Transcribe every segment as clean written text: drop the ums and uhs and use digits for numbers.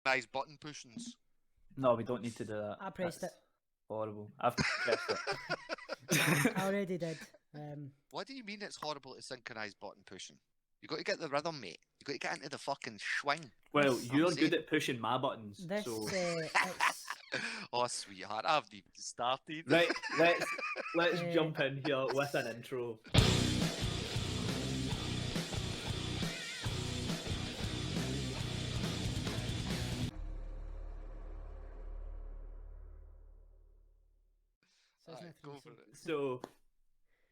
synchronized button pushings. No, we don't need to do that. I pressed That's it. horrible. I've pressed it. I already did. What do you mean it's horrible to synchronize button pushing? You got to get the rhythm, mate. You got to get into the fucking swing. Well, This- you're good at pushing my buttons, This so it's Oh, sweetheart, I haven't even started. right. Let's Eh. jump in here with an intro. so it's Alright, nothing go to for say. it. So,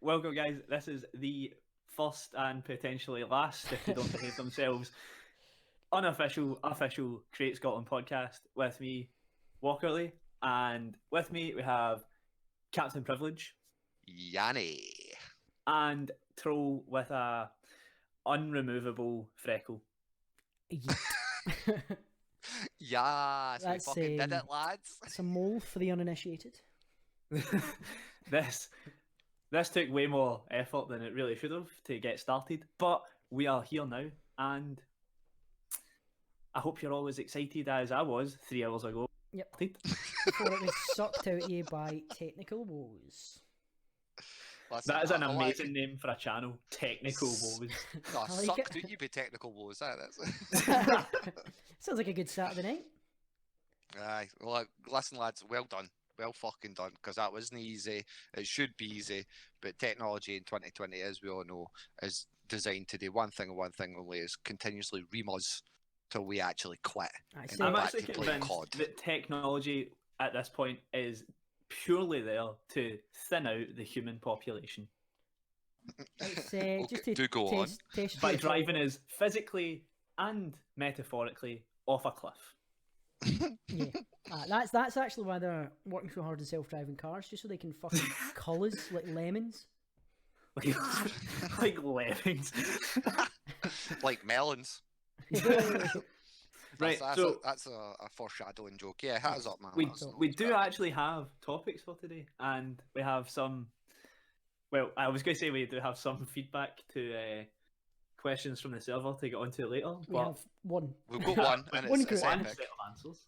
welcome, guys. This is the first and potentially last, if they don't behave themselves, unofficial, official Create Scotland podcast with me, Walkerley, and with me we have Captain Privilege Yanni. and Troll with a unremovable freckle. Yeet. Yes, we That's, fucking did it, lads. It's a mole for the uninitiated. This took way more effort than it really should have to get started, but we are here now, and I hope you're all as excited as I was 3 hours ago. Yep. Before it was sucked out of you by technical woes. Listen, That is an I like- amazing name for a channel, Technical Woes. No, I like sucked it. at you be technical woes. That's Sounds like a good Saturday night. Aye, well, listen, lads, well done. Well fucking done, because that wasn't easy. It should be easy, but technology in 2020, as we all know, is designed to do one thing and one thing only, is continuously ream us till we actually quit. I And see. go I'm back actually to playing convinced COD. that technology at this point is purely there to thin out the human population It's Okay, just to do go on. test by your- driving us physically and metaphorically off a cliff. Yeah. That's actually why they're working so hard on self-driving cars, just so they can fucking cull us like lemons. Like lemmings. Like melons. Right, That's so a foreshadowing joke. Yeah, hit us up, man. we Let us know we what's do going on. actually have topics for today, and we have some. Well, I was going to say we do have some feedback to questions from the server to get onto later, We but have one. We've got one, and One it's group. one epic. set of answers.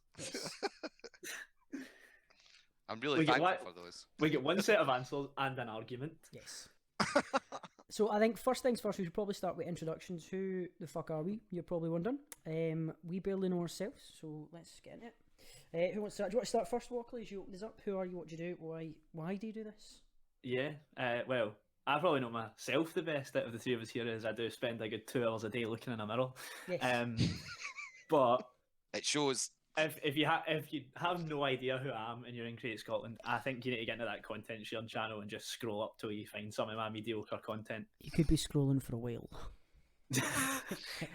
I'm really We get thankful one- for those. We get one set of answers and an argument. Yes. So I think first things first, we should probably start with introductions. Who the fuck are we? You're probably wondering. We barely know ourselves, so let's get into it. Who wants to start? Do you want to start first, Walkley, as you open this up? Who are you? What do you do? Why do you do this? Yeah, well, I probably know myself the best out of the three of us here, as I do spend a good 2 hours a day looking in a mirror. Yes. But It shows. if you have no idea who I am and you're in Create Scotland, I think you need to get into that content sharing channel and just scroll up till you find some of my mediocre content. You could be scrolling for a whale.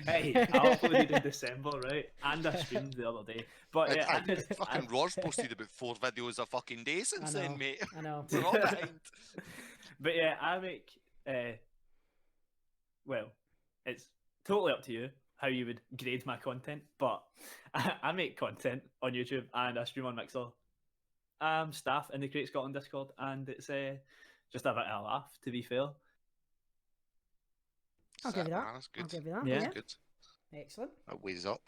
Hey, I uploaded in December, right? And I streamed the other day. But yeah, And fucking Ross posted about 4 videos a fucking day since I then, know. mate. I know. We're all behind. But yeah, I make. Well, it's totally up to you how you would grade my content, but I make content on YouTube and I stream on Mixer. I'm staff in the Create Scotland Discord, and it's just a bit of a laugh, to be fair. I'll give you that. That's I'll good. give you that. Yeah. Yeah. That's good. Excellent. That weighs up.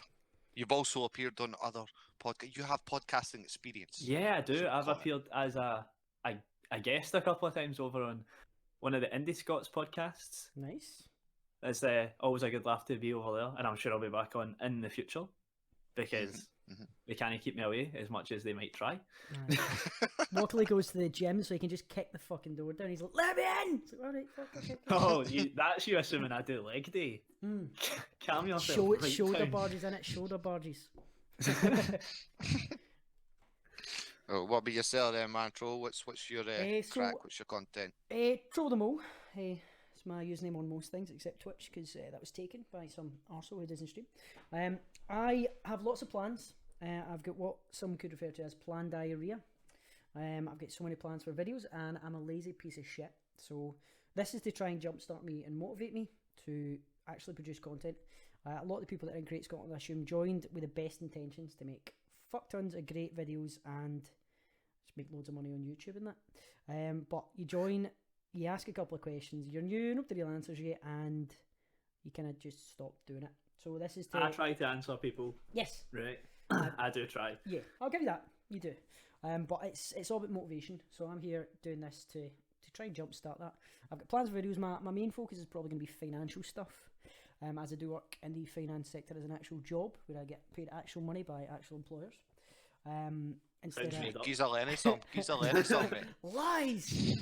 You've also appeared on other podcasts. You have podcasting experience. Yeah, I do. Should I've call it. appeared as a guest a couple of times over on one of the Indie Scots podcasts. Nice. It's always a good laugh to be over there, and I'm sure I'll be back on in the future because mhm. they can't keep me away as much as they might try. Walkley goes to the gym so he can just kick the fucking door down. He's like, "Let me in!" It's like, all right, fuck, okay. Oh, that's you assuming I do leg day. Mm. Calm yourself. right Shoulder down. barges in it. Shoulder barges. Oh, what about yourself then, man? Troll? What's your so- crack? What's your content? Troll them all. It's my username on most things except Twitch because that was taken by some arsehole who doesn't stream. I have lots of plans. I've got what some could refer to as plan diarrhea. I've got so many plans for videos and I'm a lazy piece of shit. So this is to try and jumpstart me and motivate me to actually produce content. A lot of the people that are in Create Scotland, I assume, joined with the best intentions to make fuck tons of great videos and just make loads of money on YouTube and that. But you join, you ask a couple of questions, you're new, nobody really answers you, and you kind of just stop doing it. So this is to... I try to answer people, Yes. right? I do try. Yeah, I'll give you that. You do. But it's all about motivation. So I'm here doing this to try and jumpstart that. I've got plans for videos. My main focus is probably going to be financial stuff. As I do work in the finance sector as an actual job where I get paid actual money by actual employers. Instead Sounds made of up. Giza Lenny song, mate. lies.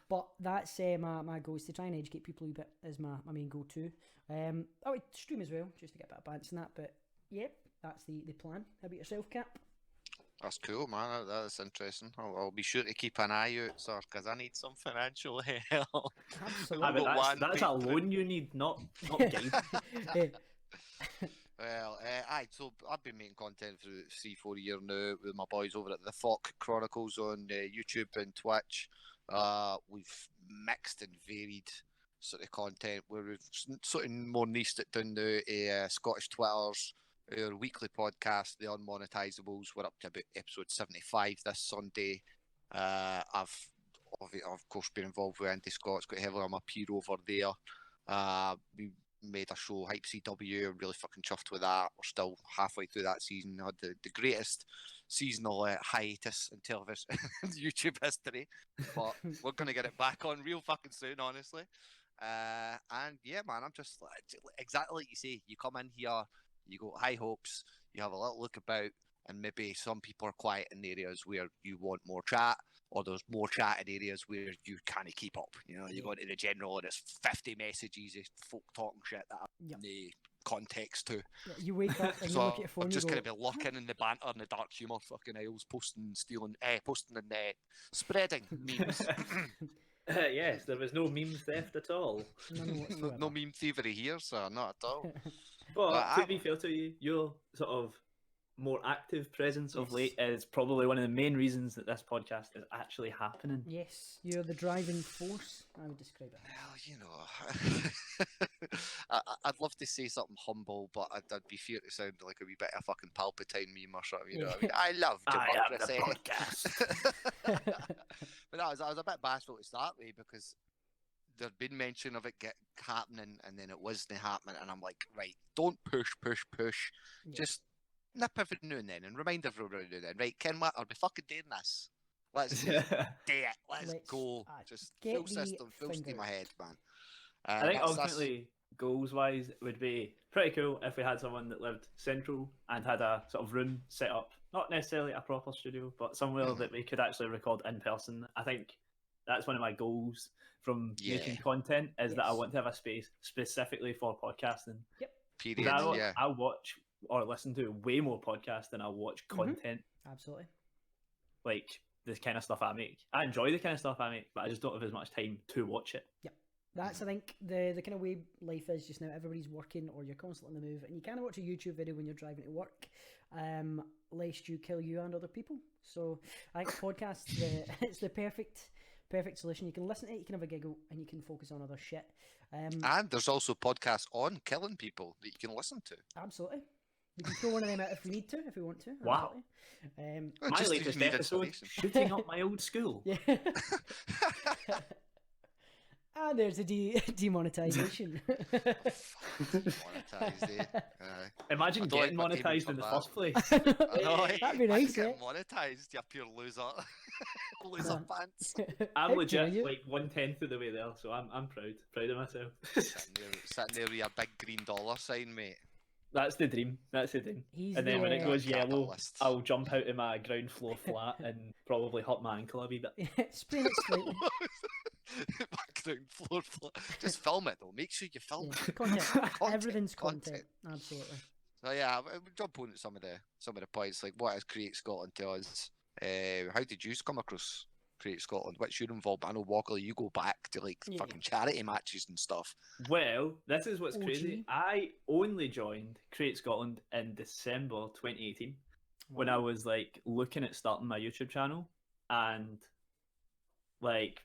But that's my goal is to try and educate people a bit is my main goal too. I would stream as well just to get a bit of balance in that. But yeah, that's the plan. How about yourself, Cap? That's cool, man. That's interesting. I'll be sure to keep an eye out, sir, because I need some financial help. Absolutely. But Got one that's a patron. loan you need, not guide. Well, so I've been making content for 3-4 years now with my boys over at the Fuck Chronicles on YouTube and Twitch. We've mixed and varied sort of content where we've sort of more niched it down to Scottish Twitters, our weekly podcast, The Unmonetizables. We're up to about episode 75 this Sunday. I've of course been involved with Andy Scott's got heavily on my peer over there. We made a show, Hype CW. I'm really fucking chuffed with that. We're still halfway through that season. Had the greatest seasonal hiatus in television YouTube history, but we're gonna get it back on real fucking soon, honestly. And yeah, man, I'm just exactly like you say. You come in here, you got high hopes, you have a little look about, and maybe some people are quiet in areas where you want more chat, or there's more chat in areas where you can't keep up. You know, you go into the general and it's 50 messages of folk talking shit that have no context to. Yeah, you wake up and you So look at your phone I'm and just you going go, to be lurking in the banter and the dark humour fucking aisles, posting and spreading memes. Yes, there was no meme theft at all. none whatsoever. No meme thievery here, sir, not at all. But to be fair to you, your sort of more active presence of late is probably one of the main reasons that this podcast is actually happening. Yes, you're the driving force, I would describe it. Well, you know, I'd love to say something humble, but I'd be fear to sound like a wee bit of a fucking Palpatine meme or something. You know, what I mean, I love democracy. I am the podcast. But I was a bit bashful to start with because there'd been mention of it happening, and then it wasn't happening, and I'm like, right, don't push. Yeah. Just nip every now and then and remind everyone now and then, right, Ken, I'll be fucking doing this. Let's do it. Let's go. Just get full the system, full steam finger. ahead, man. I think ultimately, goals-wise, it would be pretty cool if we had someone that lived central and had a sort of room set up, not necessarily a proper studio, but somewhere that we could actually record in person. I think that's one of my goals from making content is that I want to have a space specifically for podcasting. Yep. Period. I watch or listen to way more podcasts than I watch content. Absolutely. Like the kind of stuff I make. I enjoy the kind of stuff I make, but I just don't have as much time to watch it. Yep. That's, I think, the kind of way life is just now. Everybody's working or you're constantly on the move, and you kind of watch a YouTube video when you're driving to work, lest you kill you and other people. So I think podcasts, it's the perfect solution. You can listen to it, you can have a giggle, and you can focus on other shit. And there's also podcasts on killing people that you can listen to. Absolutely. We can throw one of them out if we need to, if we want to. Wow. My Just latest need episode, inspiration. shooting up my old school. Yeah. And there's a demonetization. Monetized, Imagine I don't getting like my monetized payment in the for first place. I know, That'd be nice, get eh? monetized, you pure loser. Loser pants. I'm How dare legit you? like 1/10 of the way there, so I'm proud of myself. Sitting there with a big green dollar sign, mate. That's the dream. He's And then when it the, goes yellow, capitalist. I'll jump out of my ground floor flat and probably hurt my ankle a wee bit. Sprain it slightly. My ground floor flat. Just film it though. Make sure you film Yeah, it. content. Content, Everything's content. content. Absolutely. So yeah, we'll jump on to some of the points. Like, what is Create Scotland to us? How did you come across Create Scotland? What's your involvement? I know, Walker, you go back to like fucking charity matches and stuff. Well, this is what's OG. crazy. I only joined Create Scotland in December 2018 when I was like looking at starting my YouTube channel, and like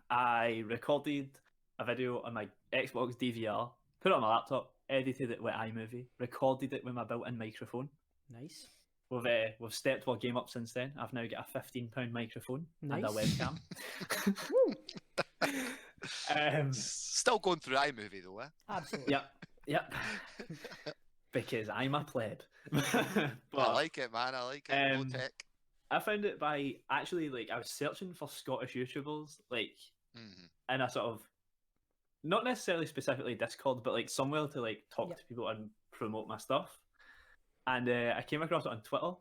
I recorded a video on my Xbox DVR, put it on my laptop, edited it with iMovie, recorded it with my built-in microphone. Nice. We've stepped our game up since then. I've now got a £15 microphone and a Nice. webcam. Woo. Still going through iMovie though, eh? Absolutely. Yep. Because I'm a pleb. I But like it, man. I like it. No tech. I found it by actually like I was searching for Scottish YouTubers like in a sort of not necessarily specifically Discord, but like somewhere to like talk to people and promote my stuff. And I came across it on Twitter,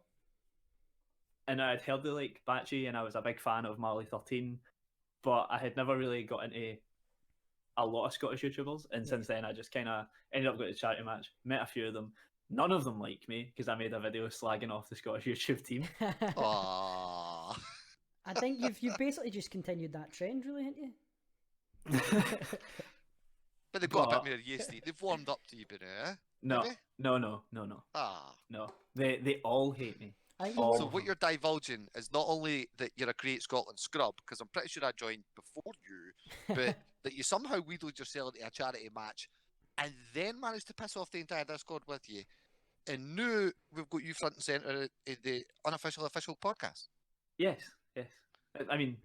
and I'd heard of like Batchy, and I was a big fan of Marley 13, but I had never really got into a lot of Scottish YouTubers, and since then I just kind of ended up going to charity match, met a few of them. None of them like me because I made a video slagging off the Scottish YouTube team. Aww. I think you've basically just continued that trend, really, haven't you? But they've got a bit more used to it. They've warmed up to you, but no, maybe? no. Ah. No, they all hate me. So what you're divulging is not only that you're a Create Scotland scrub, because I'm pretty sure I joined before you, but that you somehow wheedled yourself into a charity match and then managed to piss off the entire Discord with you. And now we've got you front and centre in the unofficial official podcast. Yes. I mean,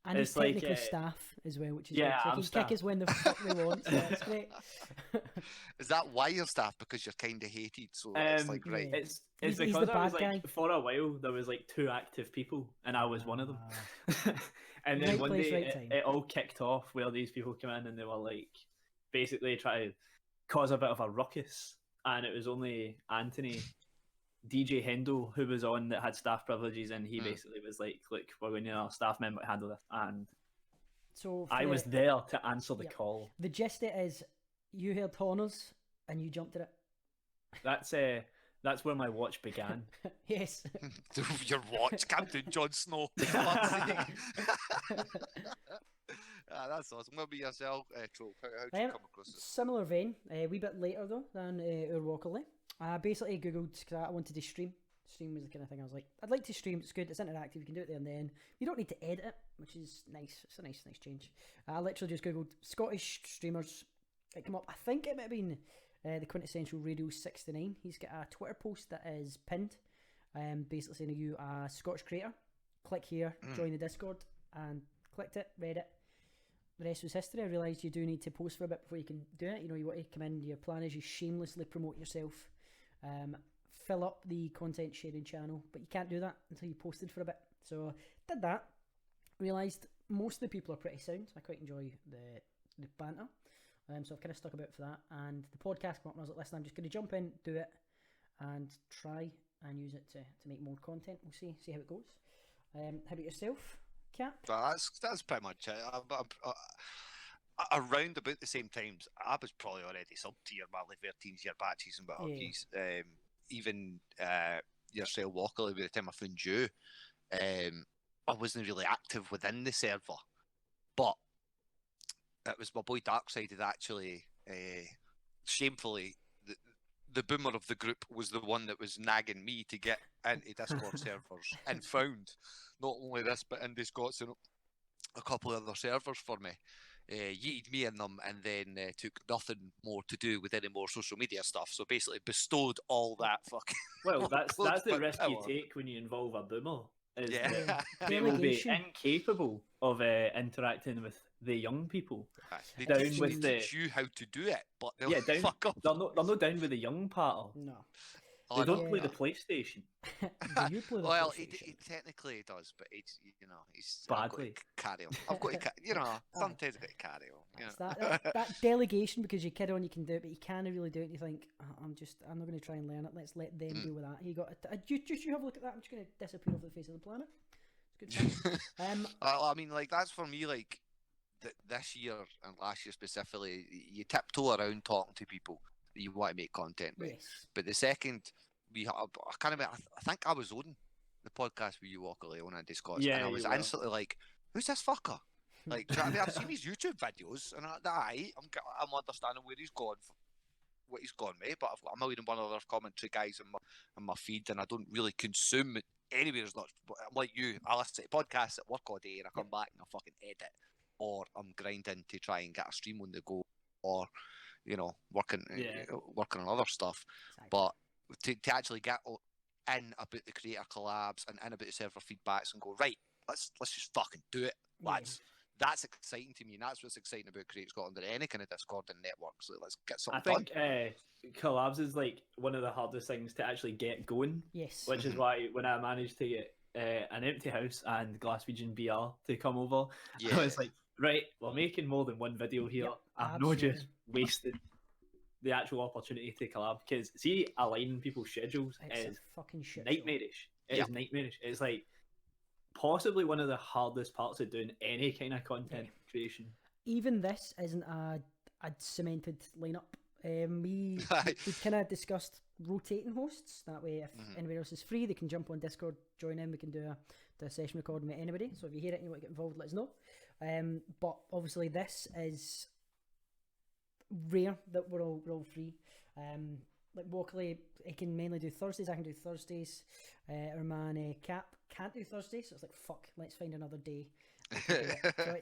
and he's technically staff as well, which is yeah, so he can kick us when the fuck they want. So that's great. Is that why you're staff? Because you're kind of hated, so it's like right. It's he's because the I was bad like guy. for a while there was like 2 active people, and I was one of them. And then Right one place, day right time. it all kicked off where these people came in and they were like basically trying to cause a bit of a ruckus, and it was only Anthony. DJ Hendo, who was on that had staff privileges, and he basically was like, "Look, we're going to need our staff member to handle this." And so I was there to answer the call. The gist it is, you heard Horners and you jumped at it. That's where my watch began. Yes. Your watch, Captain Jon Snow. That's awesome. What about yourself, Troll? How did you come across it? Similar vein, a wee bit later though than our Walkerley. I basically googled because I wanted to stream. Stream was the kind of thing I was like, I'd like to stream. It's good. It's interactive. You can do it there and then. You don't need to edit it, which is nice. It's a nice change. I literally just googled Scottish streamers. It came up. I think it might have been the quintessential Radio 69. He's got a Twitter post that is pinned, basically saying, "Are you a Scottish creator? Click here, join the Discord," and clicked it, read it. The rest was history. I realised you do need to post for a bit before you can do it. You know, you want to come in. Your plan is you shamelessly promote yourself. Fill up the content sharing channel, but you can't do that until you posted for a bit. So did that. Realised most of the people are pretty sound. I quite enjoy the banter. So I've kind of stuck about for that. And the podcast came up and I was like, listen, I'm just going to jump in, do it, and try and use it to make more content. We'll see how it goes. How about yourself, Kat? That's pretty much it. Around about the same times, I was probably already sub to your Marley 13s, your Batches and Batches. Even yourself, Walker, by the time I found you, I wasn't really active within the server. But it was my boy Darkside that actually, shamefully, the boomer of the group was the one that was nagging me to get into Discord servers and found not only this, but Indie Scots and a couple of other servers for me. Yeeted me in them and then took nothing more to do with any more social media stuff. So basically bestowed all that fucking... Well, that's the risk you take when you involve a boomer. They will be Delegation. incapable of interacting with the young people. They Down teach, with they teach you how to do it, but they'll down, fuck up. They're not down with the young part. No. They don't play the PlayStation. Do you play the Well, PlayStation? he technically does, but he's Badly. Carry on. I've got to, sometimes I've got to carry on. You know. that delegation, because you kid on, you can do it, but you can't really do it. And you think, I'm not going to try and learn it. Let's let them deal with that. You got you have a look at that. I'm just going to disappear off the face of the planet. It's good fun. I mean, like that's for me. Like this year and last year specifically, you tiptoe around talking to people that you want to make content with. Yes. But the second I think I was on the podcast with you, Walker, on Indie Scots, and I was instantly like, "Who's this fucker?" Like, do you know what I mean? I've seen his YouTube videos, and I'm understanding where he's gone, what he's gone with. But I've got a million and one other commentary guys in my feed, and I don't really consume anywhere as much. I'm like you, I listen to podcasts at work all day, and I come back and I fucking edit, or I'm grinding to try and get a stream on the go, or working on other stuff. Exactly. But to actually get in about the creator collabs and in about the server feedbacks and go, right, let's just fucking do it, lads. that's exciting to me, and that's what's exciting about Create Scotland or any kind of Discord and networks. Like, let's get I something think collabs is like one of the hardest things to actually get going. Yes. Which is why when I managed to get an Empty House and Glaswegian BR to come over, Yeah. I was like, right, we're making more than one video here. Yep, I'm not absolutely. just wasting the actual opportunity to collab, because see, aligning people's schedules It's is a fucking shit show. nightmarish. It Yep. is nightmarish. It's like possibly one of the hardest parts of doing any kind of content creation. Even this isn't a cemented lineup. We kind of discussed rotating hosts. That way, if anybody else is free, they can jump on Discord, join in. We can do a session recording with anybody. So if you hear it and you want to get involved, let us know. But obviously, this is rare that we're all free. Like Walkley, he can mainly do Thursdays. I can do Thursdays. Our man Cap can't do Thursdays, so it's like fuck. Let's find another day. So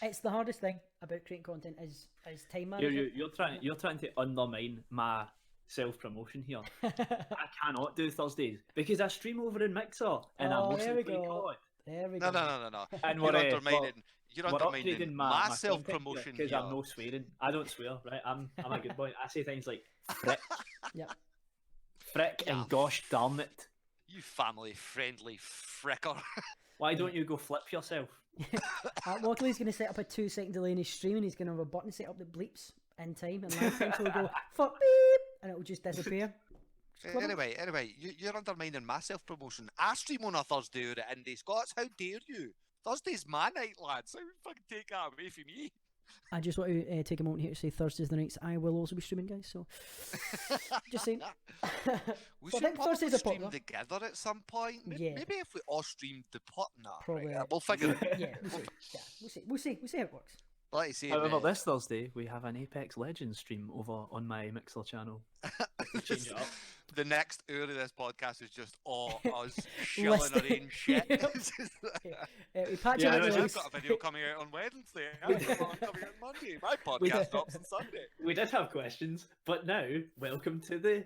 it's the hardest thing about creating content is time management. You're trying to undermine my self promotion here. I cannot do Thursdays because I stream over in Mixer and I'm mostly playing COD. There we go. No. And You're we're undermining my self promotion because here. I'm no swearing. I don't swear, right? I'm a good boy. I say things like frick, frick, and gosh darn it. You family friendly fricker. Why don't you go flip yourself? Walkley's going to set up a 2-second delay in his stream, and he's going to have a button set up that bleeps in time, and last time so he'll go fuck beep, and it'll just disappear. Anyway, you're undermining my self promotion. I stream on a Thursday or at Indie Scots. How dare you? Thursday's my night, lads. How you fucking take that away from me? I just want to take a moment here to say Thursdays the nights I will also be streaming, guys. So just saying. We So I should think probably Thursdays are stream popular. together at some point. Maybe, Yeah. maybe if we all streamed the pot, Probably. right, we'll figure it. Yeah, we'll see how it works. Like you say, However, this Thursday we have an Apex Legends stream over on my Mixer channel. Change it up. The next hour of this podcast is just all us shilling our own shit. We patch Yeah, it no, out. I've got a video coming out on Wednesday. I've got one coming out on Monday. My podcast drops on Sunday. We did have questions, but now welcome to the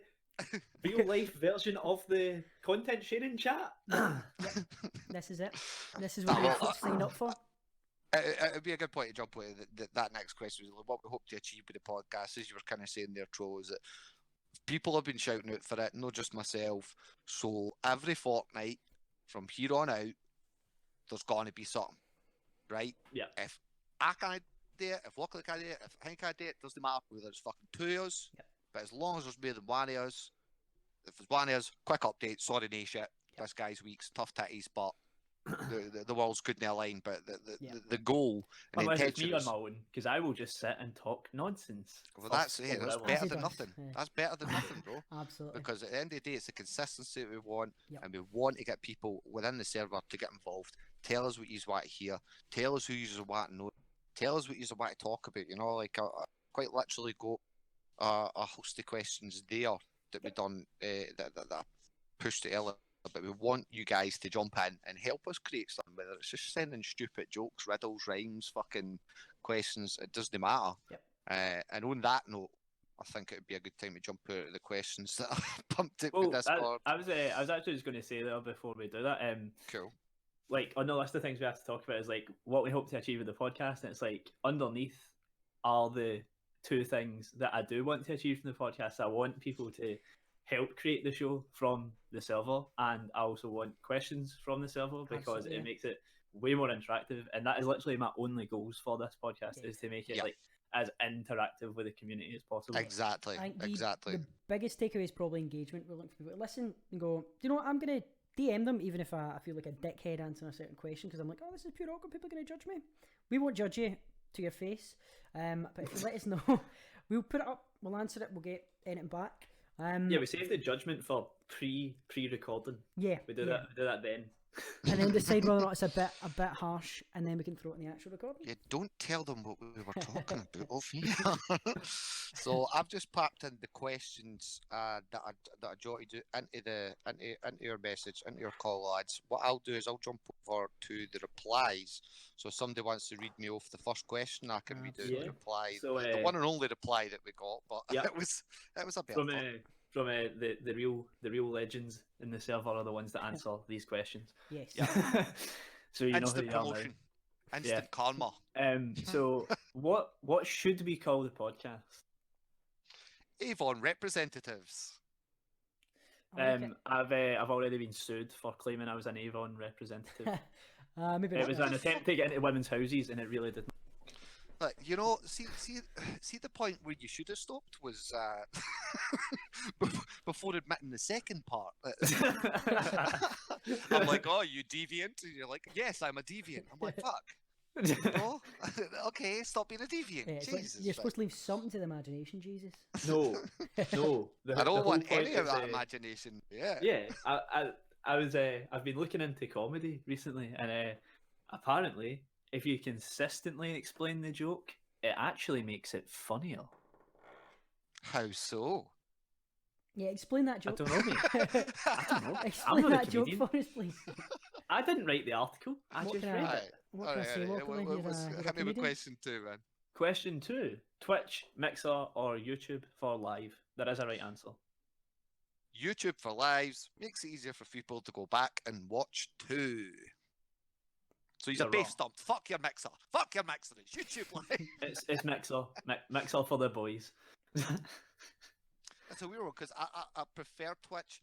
real life version of the content sharing chat. This is it. This is what we sign up for. It'd be a good point to jump with that next question. Is what we hope to achieve with the podcast, as you were kind of saying there, Tro, is that people have been shouting out for it, not just myself. So every fortnight from here on out, there's going to be something, right? Yeah. If I can't do it, if Walkley can't do it, if I can't do it, doesn't matter whether it's fucking two of us. Yep. But as long as there's more than one of us, if it's one of us, quick update. Sorry, no shit. This guy's week's tough titties, but the worlds couldn't align. But the goal and Unless it's intention me on is, my own, because I will just sit and talk nonsense. well, that's it. That's forever. better As he than does, nothing. yeah. That's better than nothing, bro. Absolutely. Because at the end of the day, it's the consistency that we want, Yep. and we want to get people within the server to get involved. Tell us what you want to hear. Tell us who you want to know. Tell us what you want to talk about. You know, like I quite literally got a host of questions there that we done that I pushed it earlier. But we want you guys to jump in and help us create something. Whether it's just sending stupid jokes, riddles, rhymes, fucking questions, it doesn't matter. Yep. And on that note, I think it would be a good time to jump out of the questions that I pumped out Oh, with Discord. I was actually just going to say there before we do that. Cool. Like on the list of things we have to talk about is like what we hope to achieve with the podcast, and it's like underneath are the two things that I do want to achieve from the podcast. I want people to help create the show from the server, and I also want questions from the server because Absolutely, yeah. it makes it way more interactive, and that is literally my only goals for this podcast is to make it Yeah. like as interactive with the community as possible. Exactly. I think Exactly. The biggest takeaway is probably engagement. We're looking for people to listen and go, do you know what, I'm going to DM them even if I feel like a dickhead answering a certain question because I'm like, oh, this is pure awkward, people are going to judge me. We won't judge you to your face, but if you let us know, we'll put it up, we'll answer it, we'll get anything back. Yeah, we save the judgment for pre-recording. Yeah, We do that then. and then decide whether or not it's a bit harsh, and then we can throw it in the actual recording. Yeah, don't tell them what we were talking about off here. So I've just popped in the questions that I jotted into your message, into your call, lads. What I'll do is I'll jump over to the replies. So if somebody wants to read me off the first question, I can read out Yeah. the reply, So, the one and only reply that we got. But Yeah. it was a bit From fun. the real legends in the server are the ones that answer these questions. Yes. Yeah. So you know who Instant you are now. promotion. Instant karma. So what should we call the podcast? Avon representatives. I like it. I've already been sued for claiming I was an Avon representative. Maybe It not was then. an attempt to get into women's houses, and it really didn't. Like, see the point where you should have stopped was before admitting the second part. I'm like, oh, you deviant? And you're like, yes, I'm a deviant. I'm like, fuck. No? Okay, stop being a deviant. Yeah, it's like Jesus, you're supposed to leave something to the imagination, Jesus. No. I don't want any of is, that imagination. Yeah. Yeah, I've been looking into comedy recently, and apparently, if you consistently explain the joke, it actually makes it funnier. How so? Yeah, explain that I joke. don't know, mate. I don't know. Explain not a that joke comedian. for us, please. I didn't write the article. I What just can I- read it. Alright. What can I say, Walker? You're a Hit me with comedian? question 2, man. Question 2: Twitch, Mixer, or YouTube for live? There is a right answer. YouTube for lives makes it easier for people to go back and watch too. So he's You're a base wrong. stump. Fuck your mixer. Fuck your mixer. It's YouTube live. It's Mixer. Mixer for the boys. It's a weird one because I prefer Twitch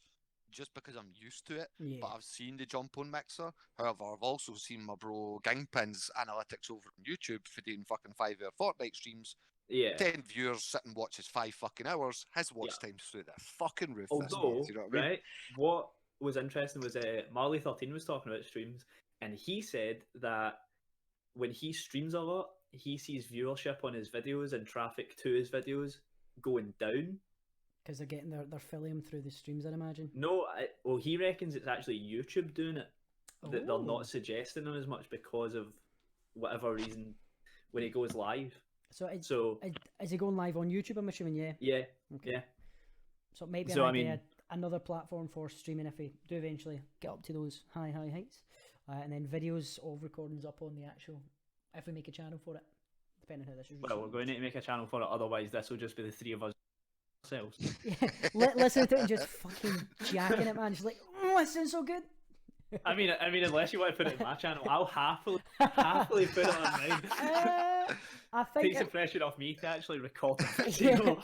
just because I'm used to it. Yeah. But I've seen the jump on Mixer. However, I've also seen my bro Gangpin's analytics over on YouTube for doing fucking 5-hour Fortnite streams. Yeah. 10 viewers sit and watches 5 fucking hours. His watch time's through the fucking roof. this Although, month, you know what I mean? right, what was interesting was Marley13 was talking about streams, and he said that when he streams a lot, he sees viewership on his videos and traffic to his videos going down. Because they're getting their filling through the streams, I'd imagine. No, well, he reckons it's actually YouTube doing it. That they're Oh. not suggesting them as much because of whatever reason when it goes live. So, So, is it going live on YouTube? I'm assuming, yeah. yeah, Okay. yeah. So maybe So, an I idea, mean- another platform for streaming if we do eventually get up to those high heights, and then videos of recordings up on the actual. If we make a channel for it, depending on how this is. Well, we're going to need to make a channel for it, otherwise this will just be the three of us ourselves. Yeah, listen to it and just fucking jacking it, man. Just like, oh, it sounds so good. I mean, unless you want to put it in my channel, I'll happily put it on mine. I think Takes the pressure off me to actually record the Yeah. video.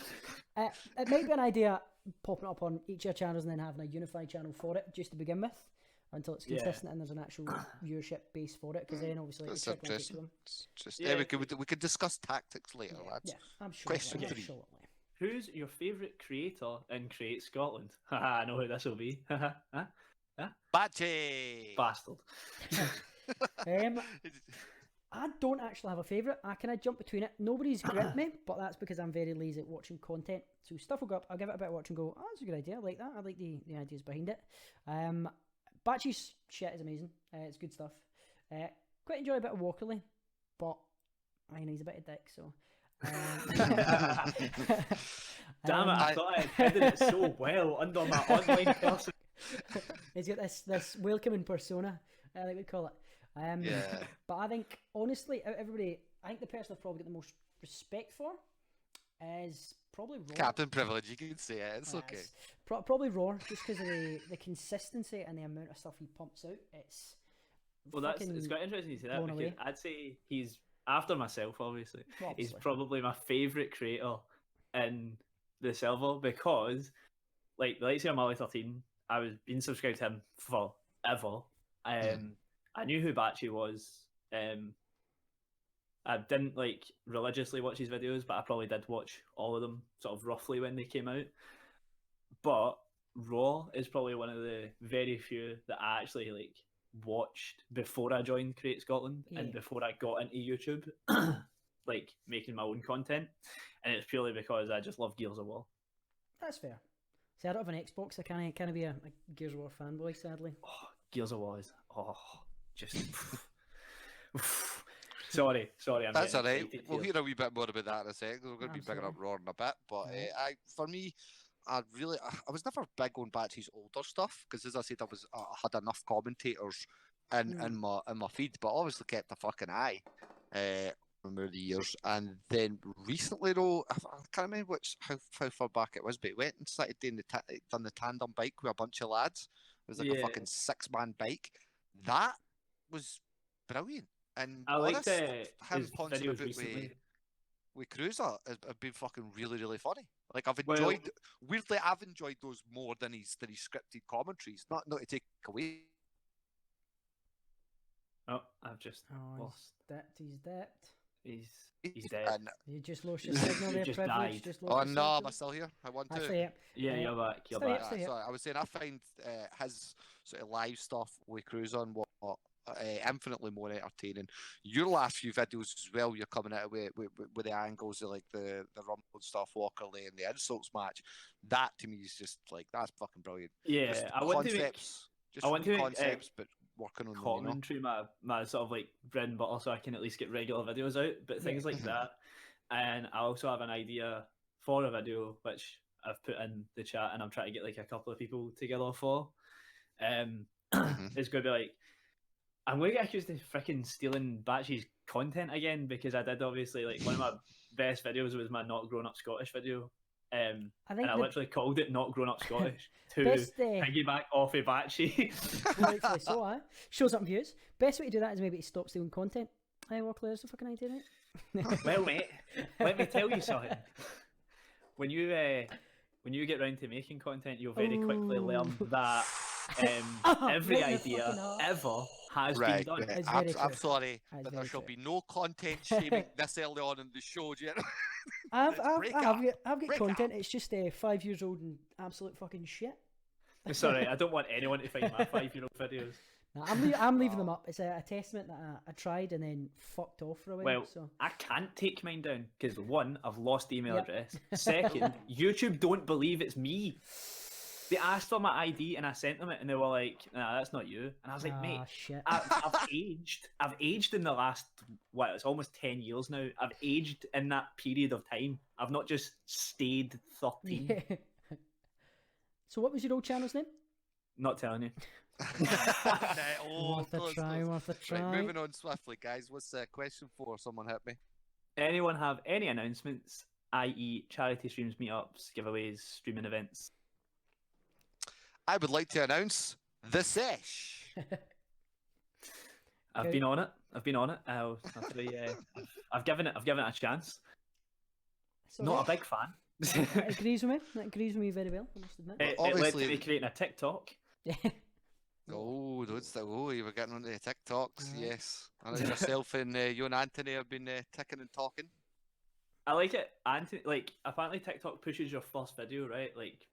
It might be an idea popping up on each of your channels and then having a unified channel for it just to begin with until it's Yeah. consistent and there's an actual viewership base for it, because then obviously That's it's like interesting. them. It's just, Yeah. we could discuss tactics later, lads. Yeah, I'm sure. Question yeah, 3. absolutely. Who's your favourite creator in Create Scotland? Haha, I know who this will be. Haha, huh? Bachi! Bastard. I don't actually have a favourite. I kind of jump between it. Nobody's gripped me, but that's because I'm very lazy at watching content. So stuff will go up, I'll give it a bit of watch and go, oh, that's a good idea. I like that. I like the ideas behind it. Batchy's shit is amazing. It's good stuff. Quite enjoy a bit of Walkerly, but I know he's a bit of dick, so. Damn it, I thought I had hidden it so well under my online person. He's got this welcoming persona, I think we'd call it. Yeah. But I think, honestly, out of everybody, I think the person I've probably got the most respect for is probably Roar. Captain Privilege, you can say it. It's okay. It's probably Roar, just because of the consistency and the amount of stuff he pumps out. It's Well, it's fucking quite interesting you say that blown because away. I'd say he's, after myself, obviously, Well, he's obviously. probably my favourite creator in the server because, like, the likes of Marley13, I was been subscribed to him forever. I knew who Batchy was. I didn't like religiously watch his videos, but I probably did watch all of them sort of roughly when they came out. But Raw is probably one of the very few that I actually like watched before I joined Create Scotland and Yeah. before I got into YouTube, like making my own content, and it's purely because I just love Gears of War. That's fair. See, I don't have an Xbox. I can't be a Gears of War fanboy, sadly. Oh, Gears of War is just. Sorry. I'm That's getting alright. excited We'll here. hear a wee bit more about that in a second. We're going to be bigging up Absolutely. Roar in a bit. But for me, I was never big on Batchy's older stuff because, as I said, I had enough commentators in my feed, but obviously kept a fucking eye over the years. And then recently, though, I can't remember how far back it was, but it went and started doing done the tandem bike with a bunch of lads. It was like a Yeah. fucking 6-man bike. That was brilliant. And I liked honest, him his punching videos about recently. with Cruiser have been fucking really funny. Like I've Well- enjoyed weirdly, I've enjoyed those more than his scripted commentaries. Not to take away. Oh, I've just Oh, lost. he's dipped. He's dead. And, You just lost your signal there, Just privilege. died. Just lost oh your no, signal. am I still here? I want to. Actually, yeah. Yeah, you're back. You're stay back. up. Stay Sorry, I was saying I find his sort of live stuff with Cruiser and whatnot infinitely more entertaining. Your last few videos as well, you're coming out with the angles of like the Rumble and stuff, Walker Lane, and the insults match. That to me is just like that's fucking brilliant. Yeah, Just I want to make concepts, just I want to make, concepts, but working on them. You know? commentary my sort of like bread and butter, so I can at least get regular videos out. But things like that, and I also have an idea for a video which I've put in the chat, and I'm trying to get like a couple of people together for. It's going to be like, I'm going to get accused of freaking stealing Batchy's content again, because I did obviously like one of my best videos was my not grown up Scottish video. And I literally called it Not Grown Up Scottish to piggyback off of Batchy. Rightfully so, shows up in views. Best way to do that is maybe to stop stealing content. Hey, Walker, there's a fucking idea, right? Well, mate, let me tell you something. When you get round to making content, you'll very quickly learn that every idea ever has been done. It's very I'm true. sorry, That is but very there shall true. be no content shaming this early on in the show. Do you know? I've Break got Break content. up. It's just 5 years old and absolute fucking shit. Sorry, I don't want anyone to find my 5-year-old videos. No, I'm leaving them up. It's a testament that I tried and then fucked off for a while. Well, So I can't take mine down because one, I've lost the email Yep. address. Second, YouTube don't believe it's me. They asked for my ID and I sent them it, and they were like, "Nah, that's not you." And I was like, "Mate, shit. I've aged. I've aged in the last it's almost 10 years now. I've aged in that period of time. I've not just stayed 13. Yeah. So what was your old channel's name? Not telling you. Worth a try. Right, moving on swiftly, guys. What's question 4? Someone hit me. Anyone have any announcements, i.e., charity streams, meetups, giveaways, streaming events? I would like to announce the sesh. I've been on it. I'll tell you, I've given it a chance. Not a big fan. That agrees with me. That agrees with me very well. I must admit. It led to me creating a TikTok. Oh, you were getting onto the TikToks. Yes, I know yourself and you and Anthony have been ticking and talking. I like it. Anthony, like, apparently TikTok pushes your first video, right? Like,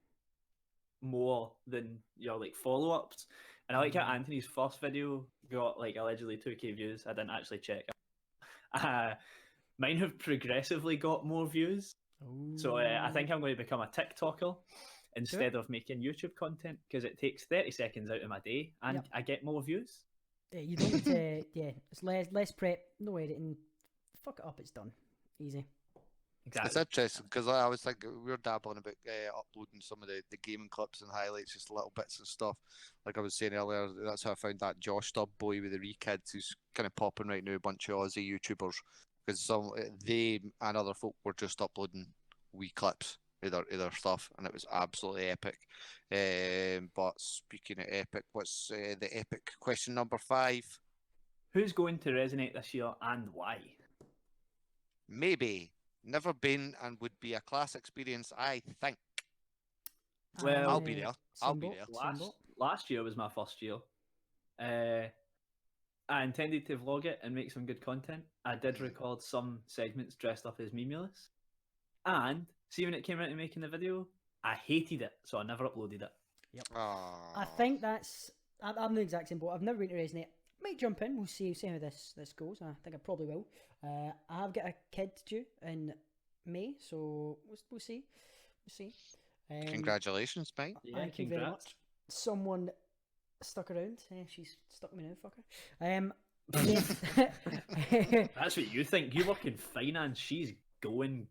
more than your like follow-ups. And I like how Anthony's first video got like allegedly 2k views. I didn't actually check. Mine have progressively got more views. So I think I'm going to become a TikToker instead of making YouTube content, because it takes 30 seconds out of my day and I get more views. Yeah, you don't need to. Yeah, it's less prep, no editing. Fuck it up, it's done. Easy. Exactly. It's interesting because I was thinking we were dabbling about uploading some of the gaming clips and highlights, just little bits and stuff. Like I was saying earlier, that's how I found that Josh Dub boy with the Kids, who's kind of popping right now. A bunch of Aussie YouTubers, because they and other folk were just uploading wee clips of their stuff, and it was absolutely epic. But speaking of epic, what's the epic question number 5? Who's going to resonate this year and why? Maybe. Never been and would be a class experience, I think. Well, I'll be there. I'll be there. Last year was my first year. I intended to vlog it and make some good content. I did record some segments dressed up as Memulus. And see, when it came around to making the video, I hated it, so I never uploaded it. Yep. I think I'm the exact same boat. I've never been to Resonate. Might jump in. We'll see how this goes. I think I probably will. I have got a kid due in May, so we'll see. Congratulations, mate. Yeah, thank you very much. Someone stuck around. She's stuck me now, fucker. That's what you think. You work in finance. She's going.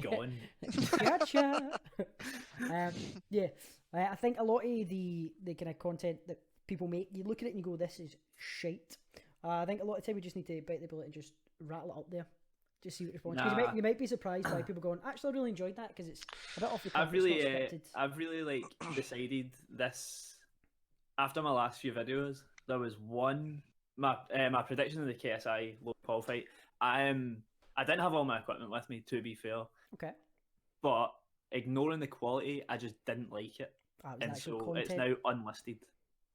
Gotcha. I think a lot of the kind of content that people make, you look at it and you go, this is shite. I think a lot of time we just need to bite the bullet and just rattle it up there. Just see what response. Because you might be surprised by people going, actually, I really enjoyed that, because it's a bit off the cuff. I've really like decided this after my last few videos. There was one my prediction of the KSI Logan Paul fight. I didn't have all my equipment with me, to be fair, Okay. but ignoring the quality, I just didn't like it, Ah, it was and actual so content. it's now unlisted.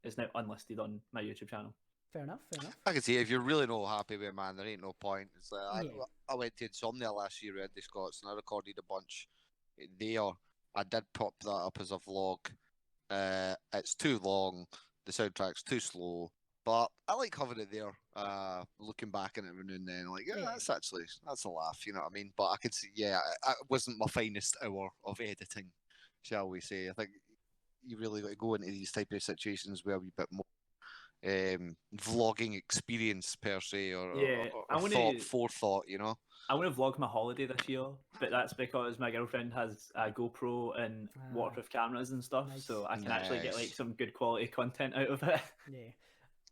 It's now unlisted on my YouTube channel. Fair enough. I can see if you're really not happy with it, man, there ain't no point. It's like, Yeah. I went to Insomnia last year with the Scots and I recorded a bunch there. I did pop that up as a vlog. It's too long, the soundtrack's too slow, but I like having it there. Looking back at it every now and then, like, yeah, Yeah. that's a laugh, you know what I mean? But I could see, yeah, it wasn't my finest hour of editing, shall we say. I think you really got to go into these type of situations where a wee bit more vlogging experience per se, Yeah, I wanna- forethought, you know. I want to vlog my holiday this year, but that's because my girlfriend has a GoPro and waterproof cameras and stuff, Nice. so I can actually get like Nice. some good quality content out of it. Yeah.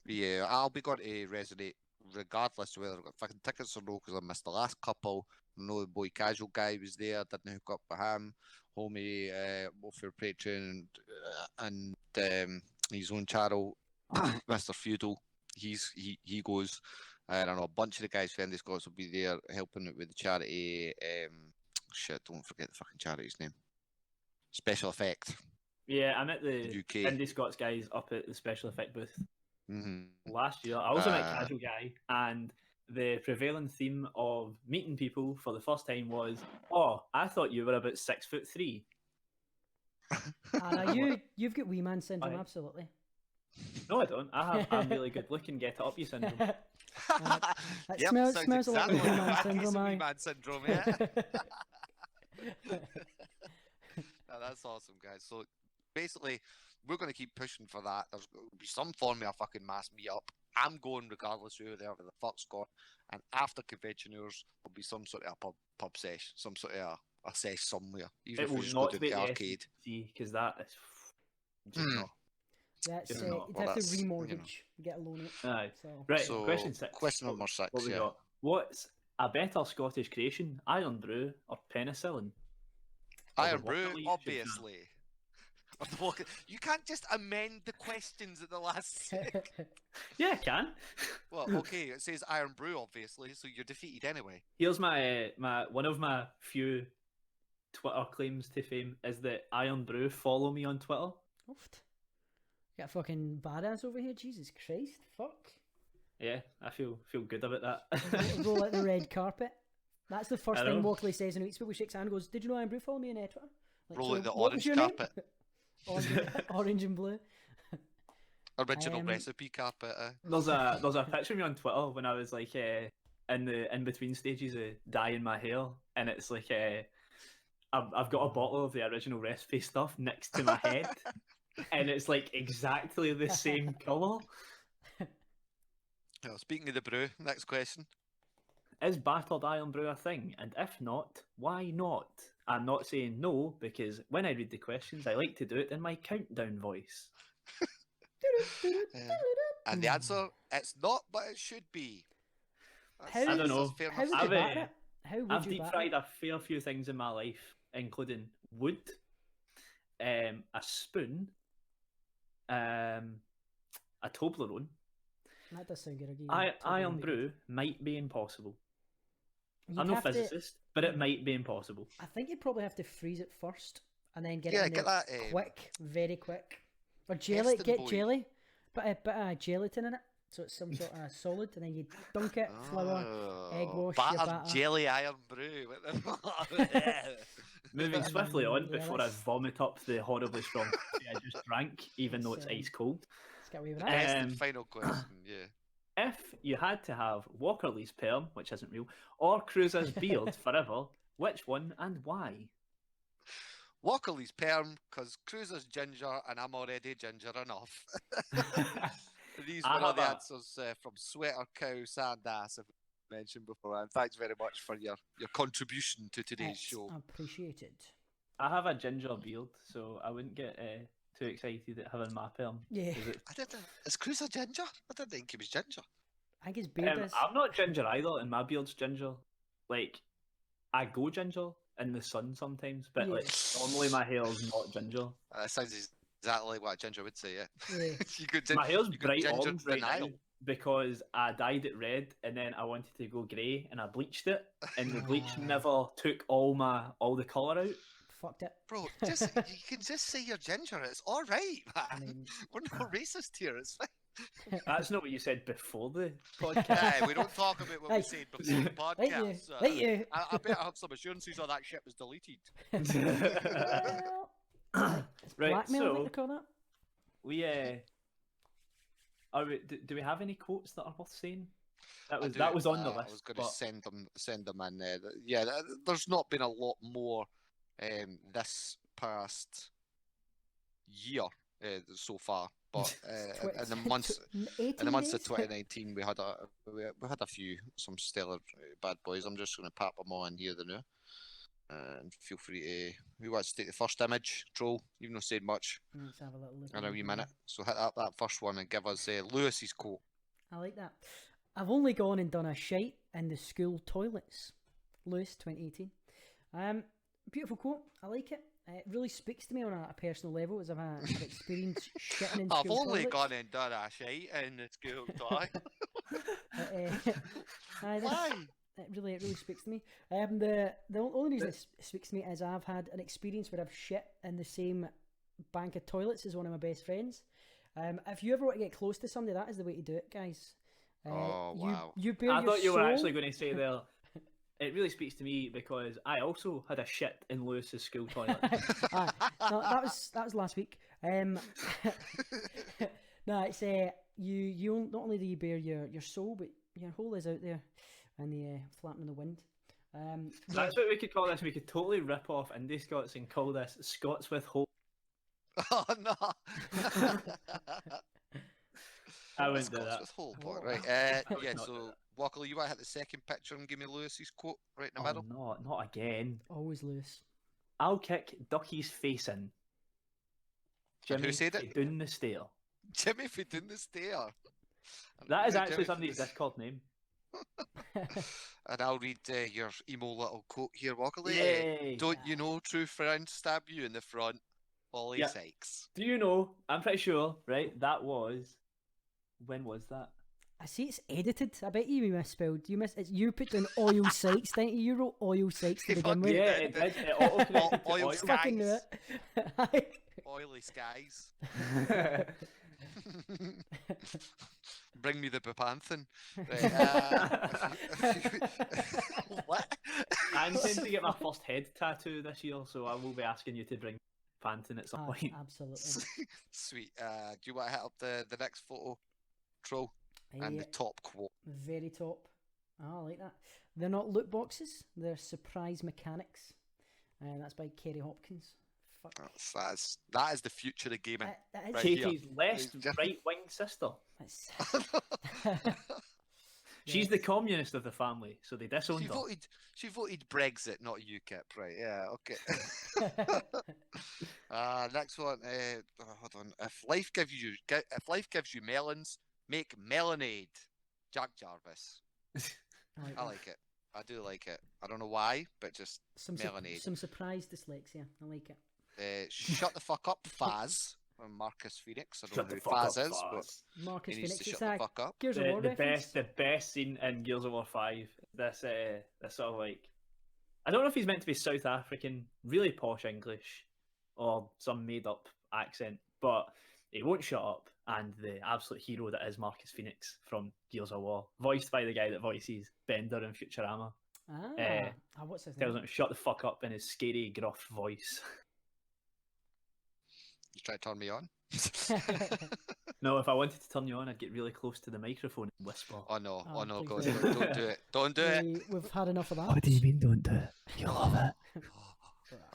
Yeah, I'll be going to Resonate regardless of whether I've got fucking tickets or no, because I missed the last couple. I know the boy Casual guy was there, didn't hook up with him. Homie, both for Patreon and his own channel, Mr. Feudal. He goes. I don't know, a bunch of the guys from the Scots will be there helping out with the charity. Shit, don't forget the fucking charity's name. Special Effect. Yeah, I met the UK. Indie Scots guys up at the special effect booth Mm-hmm. last year. I also met Casual Guy, and the prevailing theme of meeting people for the first time was, "Oh, I thought you were about 6'3". You've got wee man syndrome, Aye. absolutely. No, I don't. I'm really good looking. Get it up, you syndrome. That Yep, smells sounds a lot exactly like wee man like syndrome, wee aye. man syndrome, yeah. That's awesome, guys. So basically, we're going to keep pushing for that. There's going to be some form of a fucking mass meetup. I'm going regardless of whoever the fuck's gone. And after convention hours, there'll be some sort of a pub sesh, some sort of a sesh somewhere. Even It if we will just go not to be the the arcade. because that is just Hmm. not. That's Just you'd not. Well, have to that's, you know. remortgage, get a loan. Aye. So Right, So, question 6. question number 6, What we yeah. got? What's a better Scottish creation, Iron Brew or penicillin? Or the Iron Brew, Waterloo, you should obviously. You can't just amend the questions at the last second. Yeah, I can. Well, okay, it says Iron Brew, obviously, so you're defeated anyway. Here's my one of my few Twitter claims to fame is that Iron Brew follow me on Twitter. Oofed. Got fucking badass over here, Jesus Christ, fuck. Yeah, I feel good about that. Roll out the red carpet. That's the first I thing know. Walkley says when he speaks, shakes hand and goes, "Did you know Iron Brew follow me on Twitter?" Like, Roll so out the what was orange your name? carpet. Orange and blue. Original recipe carpet. There's a picture of me on Twitter when I was like in the in between stages of dyeing my hair, and it's like I've got a bottle of the original recipe stuff next to my head, and it's like exactly the same colour. Well, speaking of the brew, next question. Is battered iron brew a thing? And if not, why not? I'm not saying no, because when I read the questions, I like to do it in my countdown voice. And the answer, it's not, but it should be. How- I don't know. fair How enough. would I've, you batter it? How would I've you deep batter fried it? a fair few things in my life, including wood, a spoon, a Toblerone. That does sound good. I'll give you Toblerone Iron bacon. brew might be impossible. You'd I'm no have to- physicist, but it might be impossible. I think you'd probably have to freeze it first and then get Yeah, it in get there that, quick, very quick. Or jelly, Heston get boy. jelly, but a bit of gelatin in it, so it's some sort of solid, and then you dunk it, flour, egg wash, your battered batter. jelly iron brew. What the fuck? Moving swiftly on yeah, before I let's- vomit up the horribly strong coffee I just drank, even though it's Let's, ice cold. Let's get away with that. Best and Um, final question, yeah. If you had to have Walkerley's perm, which isn't real, or Cruiser's beard forever, which one and why? Walkerley's perm, because Cruiser's ginger and I'm already ginger enough. These I were all have the a- answers from Sweater Cow Sandass, I've mentioned before. And thanks very much for your contribution to today's It's show. appreciated. I have a ginger beard, so I wouldn't get too excited at having my perm. Yeah, 'cause it- I didn't. Is Cruiser ginger? I didn't think he was ginger. I think his beard is. I'm not ginger either, and my beard's ginger. Like, I go ginger in the sun sometimes, but like normally my hair's not ginger. That sounds exactly like what a ginger would say, yeah. Yeah. you could, My hair's you could bright ginger orange right now, denial. because I dyed it red and then I wanted to go grey and I bleached it, and the bleach never took all the colour out. Fucked it. Bro, just you can just say you're ginger. It's all right, man. I mean, We're not racist here. It's fine. That's not what you said before the podcast. Yeah, we don't talk about what we said before the Right, you. podcast. Right, you. I better have some assurances all that shit was deleted. Well, Right, blackmail, I think so they call that. we do we have any quotes that are worth saying? I do, That was on the I list. was going to but send them in there. Yeah, there's not been a lot more this past year so far, but in the months 18 of days? 2019 we had a few some stellar bad boys. I'm just going to pop them all in here now. And feel free to. Who wants to take the first image, Troll? You've not said much Let's have a little look. in a wee minute. So hit that first one and give us Lewis's quote. I like that. I've only gone and done a shite in the school toilets. Lewis, 2018. Beautiful quote. I like it. It really speaks to me on a personal level, as I've experienced shitting in I've school only toilets. gone and done a shite in the school toilet. Why? It really speaks to me. The only reason it speaks to me is I've had an experience where I've shit in the same bank of toilets as one of my best friends. If you ever want to get close to somebody, that is the way to do it, guys. Wow. You bare I your thought you were soul. actually going to say there. It really speaks to me because I also had a shit in Lewis's school toilet. No, that was last week. No, it's you not only do you bear your soul, but your hole is out there and the flapping in the wind. That's what we could call this. We could totally rip off Indie Scots and call this Scots with Hope. Oh no! I wouldn't do Scots that. with whole point, right? would Yeah. not do So that. Walker, you want to hit the second picture and give me Lewis's quote right in the Oh, middle? no, not again. Always loose. I'll kick Ducky's face in. And who said it? Down the stair. Jimmy for doing the stair. That is Yeah, actually Jimmy somebody's Foots. Discord name. And I'll read your emo little quote here, Walker. Yay! Don't you know, true friend, stab you in the front. Ollie Yeah. Sykes. Do you know? I'm pretty sure, right? That was. When was that? I see it's edited. I bet you misspelled. You put down oil sites, didn't you? You wrote oil sites to begin with. Yeah, it did. It auto-corrected to Oil oil. sky. Fucking knew it. Oily skies. Bring me the Bepanthen. Right, what? I intend to get my first head tattoo this year, so I will be asking you to bring Panton at some Ah, point. absolutely. Sweet. Do you want to hit up the next photo, Troll? And the top quote. Very top. I like that. They're not loot boxes. They're surprise mechanics. And that's by Kerry Hopkins. Fuck. That is the future of gaming. That is Right Katie's here. left right-wing sister. that's- She's the communist of the family, so they She disowned her. voted. She voted Brexit, not UKIP. Right? Yeah. Okay. Next one. Hold on. If life gives you melons, make melonade. Jack Jarvis. I that. like it. I do like it. I don't know why, but just melonade. Some surprise dyslexia. I like it. Shut the fuck up, Faz. From Marcus Phoenix. I don't Shut know the who fuck Faz up, is, but Faz. Marcus he needs Phoenix. to It's shut the like fuck up. Gears of War reference. The best scene in Gears of War 5. This sort of like, I don't know if he's meant to be South African, really posh English, or some made up accent, but he won't shut up. And the absolute hero that is Marcus Phoenix from Gears of War, voiced by the guy that voices Bender in Futurama, What's his tells name? him to shut the fuck up in his scary, gruff voice. You try to turn me on? No, if I wanted to turn you on, I'd get really close to the microphone and whisper. Oh no, Oh, God, please don't do it. Don't do it. We've had enough of that. do you mean don't do it? You love it.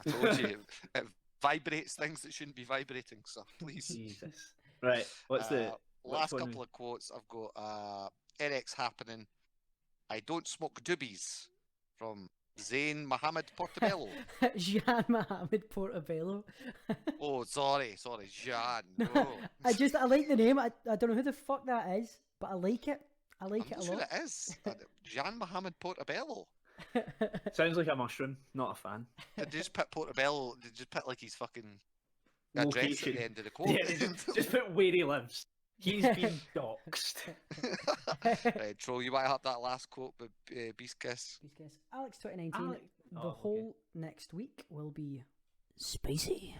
I told you, it vibrates things that shouldn't be vibrating, so please. Jesus. Right, what's the... Last one couple of quotes I've got NX happening. I don't smoke doobies from Zayn Mohammed Portobello. Jean Mohammed Portobello. Oh, sorry, Jean. No. I like the name. I don't know who the fuck that is, but I like it. I like I'm it not a sure lot. it is. Jean Mohammed Portobello. Sounds like a mushroom. Not a fan. They just put Portobello, they just put like his fucking address at Location. the end of the quote. Yeah, just put where he lives. He's been doxed. Right, Troll, you might have that last quote, but Beast Kiss. Please guess. Alex 2019. Alex- The oh, okay. whole next week will be spicy.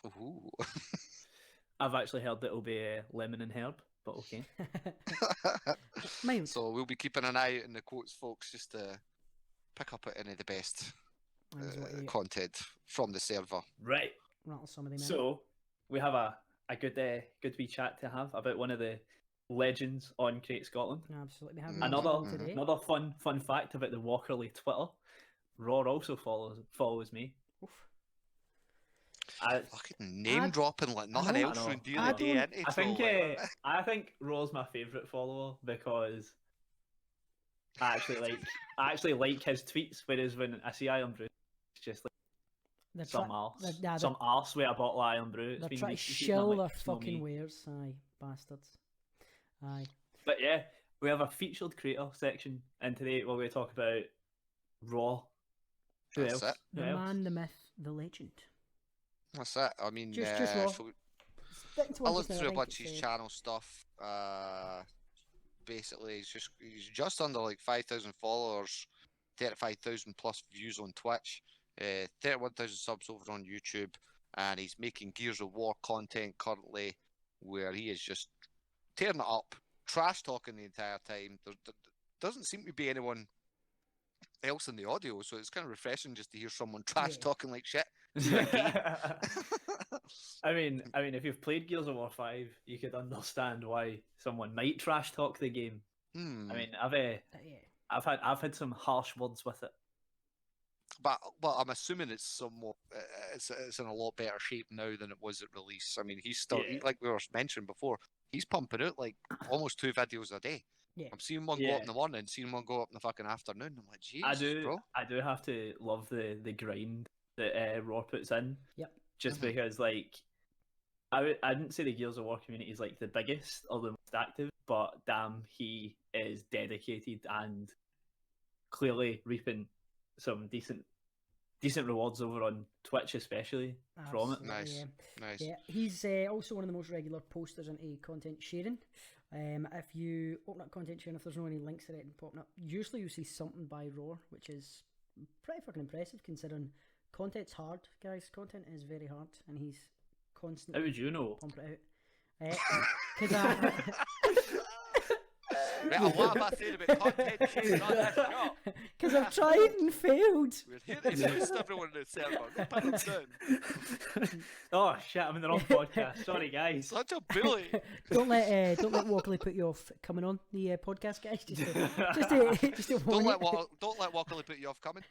Ooh. I've actually heard that it'll be lemon and herb, but okay. Miles. So we'll be keeping an eye out in the quotes, folks, just to pick up any of the best Miles, what you content from the server. Right. rattle some of them out. So we have a good wee chat to have about one of the legends on Create Scotland. Absolutely. We have Another today. another fun fact about the Walkerly Twitter. Raw also follows me. Oof. Fucking name dropping like nothing I know, else I from know. the I day, don't- innit, I think Troll? Like, I think Raw's my favourite follower because I actually like his tweets. Whereas when I see Iron Brew, it's just like They're some try- arse, they're- nah, some arse with a bottle of Iron Brew. It's They're been trying to retweeting, I'm shill like, their "It's not fucking me." wares. Aye, bastards. Aye. But yeah, we have a featured creator section, and today we're going to talk about Raw. Who That's else? it. Who The else? man, the myth, the legend. That's it. I mean, Just Raw. so Sticking to I one looked just now, through a think bunch of it's, his channel stuff. Basically, he's just under like 5,000 followers, 35,000 plus views on Twitch, 31,000 subs over on YouTube, and he's making Gears of War content currently, where he is just tearing it up, trash talking the entire time. There doesn't seem to be anyone else in the audio, so it's kind of refreshing just to hear someone trash Yeah. talking like shit. I mean, if you've played Gears of War 5, you could understand why someone might trash talk the game. Hmm. I mean, yeah. I've had some harsh words with it. But I'm assuming it's somewhat it's in a lot better shape now than it was at release. I mean, he's still Yeah. like we were mentioned before. He's pumping out like almost 2 videos a day. Yeah. I'm seeing one go Yeah. up in the morning, seeing one go up in the fucking afternoon. I'm like, I Jesus, bro. do have to love the grind that Raw puts in. Yep. Just Mhm. because, like, I didn't say the Gears of War community is like the biggest or the most active, but damn, he is dedicated and clearly reaping some decent rewards over on Twitch, especially from it. Absolutely, Nice. yeah. Nice. Yeah, he's also one of the most regular posters into content sharing. If you open up content sharing, if there's no any links to it popping up, usually you see something by Raw, which is pretty fucking impressive considering content's hard, guys. Content is very hard, and he's How constantly would you know? pumping it out. Because Right, a lot about saying about content sharing on this show. I've tried and failed. We're here to assist everyone in the server. Don't put them down. Oh shit! I'm in the wrong podcast. Sorry, guys. Such a bully. Don't let Walkley put you off coming on the podcast, guys. Just to warn Don't you. let Walkerly put you off coming.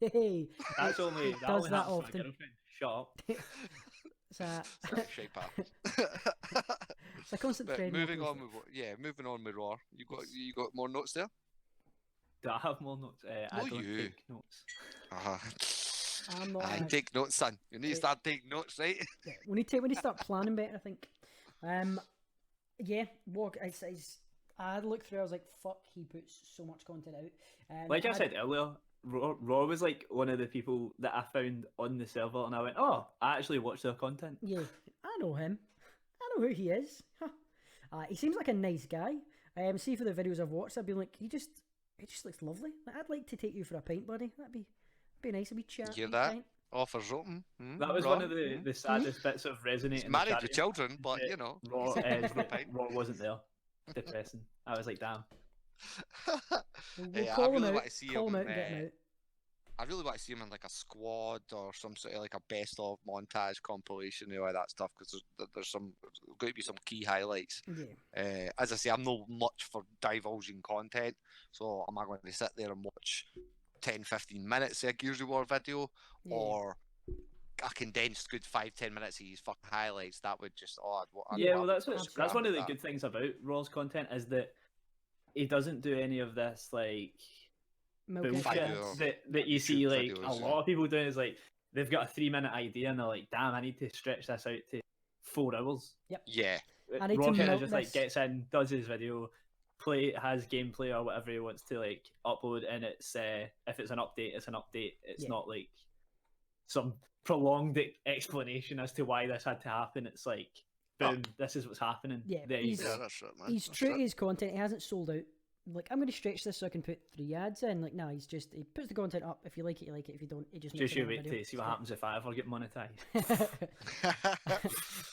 Hey, That's only does that only that happens to my often. girlfriend. Shut up. It's a, Shape pal. it's a constant But thread. moving Walkley. on with moving on with Raw. You got more notes there? Do I have more notes? I No, don't you. take notes. I'm not. I take notes, son. You need to start taking notes, right? Yeah, we need to start planning better, I think. Yeah, walk. I looked through. I was like, "Fuck!" He puts so much content out. Like I said earlier, Raw was like one of the people that I found on the server, and I went, "Oh, I actually watched their content." Yeah, I know him. I know who he is. He seems like a nice guy. See, for the videos I've watched, I've been like, he just looks lovely. Like, I'd like to take you for a pint, buddy. That'd be nice. A wee chat. Hear wee that? pint. Offers open. That was Raw. one of the saddest bits of resonating. He's married with children, but you know. Raw, Pint. Raw wasn't there. Depressing. I was like, damn. We'll Yeah, I call him really out. want to see Call him him. out and get him out. I really want to see him in like a squad or some sort of like a best of montage compilation and all that stuff because there's going to be some key highlights. Yeah. As I say, I'm not much for divulging content, so am I going to sit there and watch 10-15 minutes of a Gears of War video Yeah. or a condensed good 5-10 minutes of his fucking highlights? That would just Yeah, well, that's Absolutely. one of the good things about Raw's content is that he doesn't do any of this like Milk bullshit Video. that you see YouTube like a videos, lot of people doing. Is like they've got a 3-minute idea and they're like, "Damn, I need to stretch this out to 4 hours." Yeah, I need Raw to kind milk of just like this. gets in, does his video, has gameplay or whatever he wants to like upload, and it's if it's an update, it's an update. It's Yeah. not like some prolonged explanation as to why this had to happen. It's like boom, this is what's happening. Yeah, There you he's- go. Yeah, that's it, man. He's That's true it. to his content. He hasn't sold out. Like, I'm going to stretch this so I can put 3 ads in. Like, no, he puts the content up. If you like it, you like it. If you don't, he just makes Just you another wait video. to see what happens if I ever get monetized.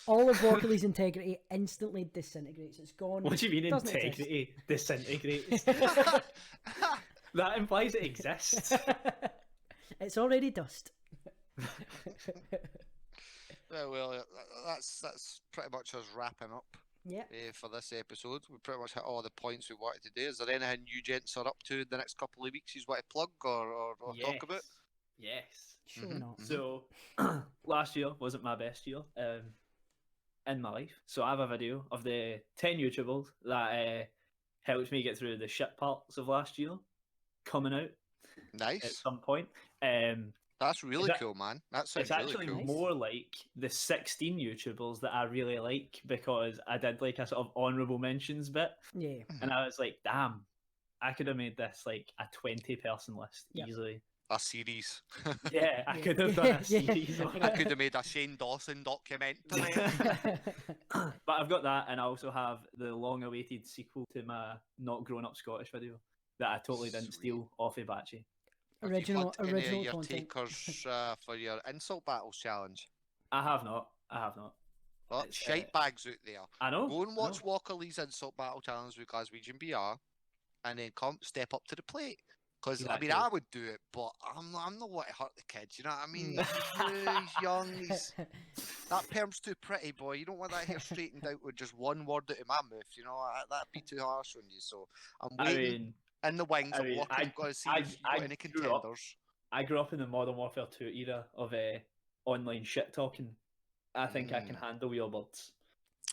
All of Walkerly's integrity instantly disintegrates. It's gone. What do you mean Doesn't exist. integrity disintegrates? That implies it exists. It's already dust. Yeah, well, that's pretty much us wrapping up Yeah. for this episode. We pretty much hit all the points we wanted to do. Is there anything you gents are up to the next couple of weeks you want to plug or talk about? Yes. Surely not. So last year wasn't my best year in my life. So I have a video of the 10 YouTubers that helped me get through the shit parts of last year coming out at Nice. some point. That's really that- cool, man. That sounds It's actually really cool. more like the 16 YouTubers that I really like, because I did like a sort of honourable mentions bit, Yeah. and I was like, damn, I could have made this like a 20-person list Yep. easily. A series. Yeah, I Yeah. could have done a Yeah. series on I it. could have made a Shane Dawson documentary. But I've got that, and I also have the long-awaited sequel to my Not Grown Up Scottish video that I totally didn't Sweet. steal off of Bachi. Have you Original plugged any of your content. takers for your insult battles challenge? I have not. Well, It's, shite bags out there. I know. Go and I know. watch Walker Lee's insult battle challenge with Glaswegian BR, and then step up to the plate. Because Exactly. I would do it, but I'm not want to hurt the kid. You know what I mean? He's young. That perm's too pretty, boy. You don't want that hair straightened out with just one word out of my mouth. You know that'd be too harsh on you. So I'm I waiting mean, in the wings. I I'm mean, looking. Got to see I- if you've got I any grew up- contenders. I grew up in the Modern Warfare 2 era of online shit talking. I think I can handle your words.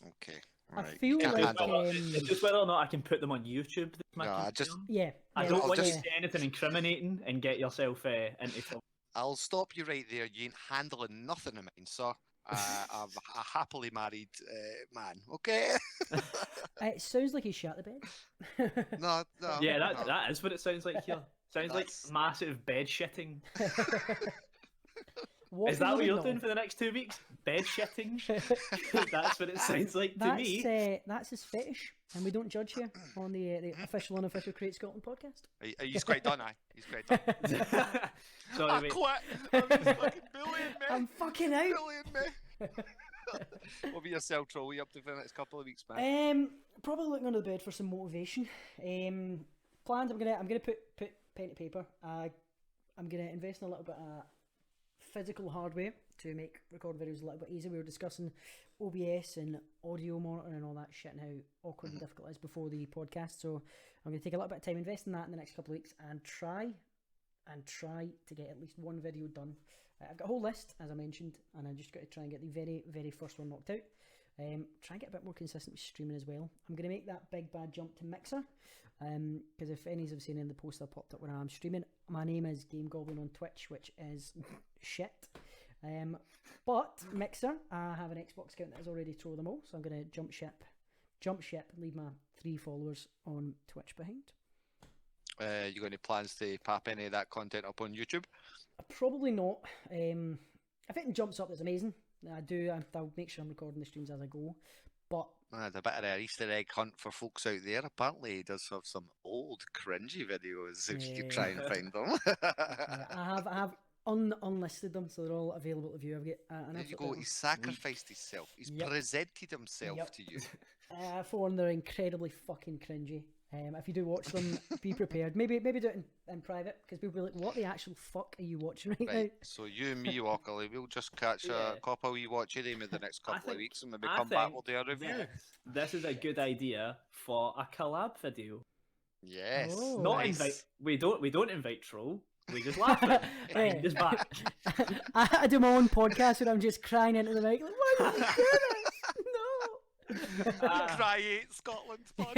Okay. I Right. feel Can't like, handle it. It's just whether or not I can put them on YouTube. That's my No, I concern. just- yeah. I yeah, don't I'll want you just- to say anything incriminating and get yourself into trouble. I'll stop you right there. You ain't handling nothing of mine, sir. I'm a happily married man. Okay. It sounds like he shot the bed. No. Yeah, no. that is what it sounds like here. Sounds like That's- massive bed shitting. What Is that what you you're know? doing for the next 2 weeks? Bed shitting? That's what it sounds like to me. That's his fetish, and we don't judge here on the official unofficial Create Scotland podcast. He's quite done, aye. He's quite done. Sorry, I wait. quit. I'm fucking bullying me. I'm fucking out. Bullying me. What be yourself, Troll? What are you up to for the next couple of weeks, man? Probably looking under the bed for some motivation. Plans. I'm gonna put pen to paper. I'm gonna invest in a little bit of physical hardware to make recording videos a little bit easier. We were discussing OBS and audio monitoring and all that shit and how awkward and difficult it is before the podcast. So I'm going to take a little bit of time, invest in that in the next couple of weeks, and try to get at least one video done. I've got a whole list, as I mentioned, and I just got to try and get the very, very first one knocked out. Try and get a bit more consistent with streaming as well. I'm going to make that big bad jump to Mixer, because if any have seen in the post that popped up when I'm streaming, my name is Game Goblin on Twitch, which is shit. But Mixer, I have an Xbox account that has already thrown them all, so I'm going to jump ship, and leave my 3 followers on Twitch behind. You got any plans to pop any of that content up on YouTube? Probably not. If it jumps up, that's amazing. I'll make sure I'm recording the streams as I go. But It's a bit of an Easter egg hunt for folks out there. Apparently, he does have some old cringy videos if you could try and find them. I have unlisted them, so they're all available to view. I've got an There you absolute go. He sacrificed himself. He's Yep. presented himself Yep. to you. for one, they're incredibly fucking cringy. If you do watch them, be prepared. Maybe do it in private, because people will be like, "What the actual fuck are you watching right, Right. So you and me, Walkerly, we'll just catch Yeah. a couple we watch it in the next couple of think- weeks, and maybe I come back. think We'll do a review. This is a good idea for a collab video. Yes. Oh. Not nice. invite. We don't invite Troll. We just laugh at him Yeah. behind his back. I do my own podcast where I'm just crying into the mic, like, "Why did you do this? Ah. Cry 8 Scotland pod.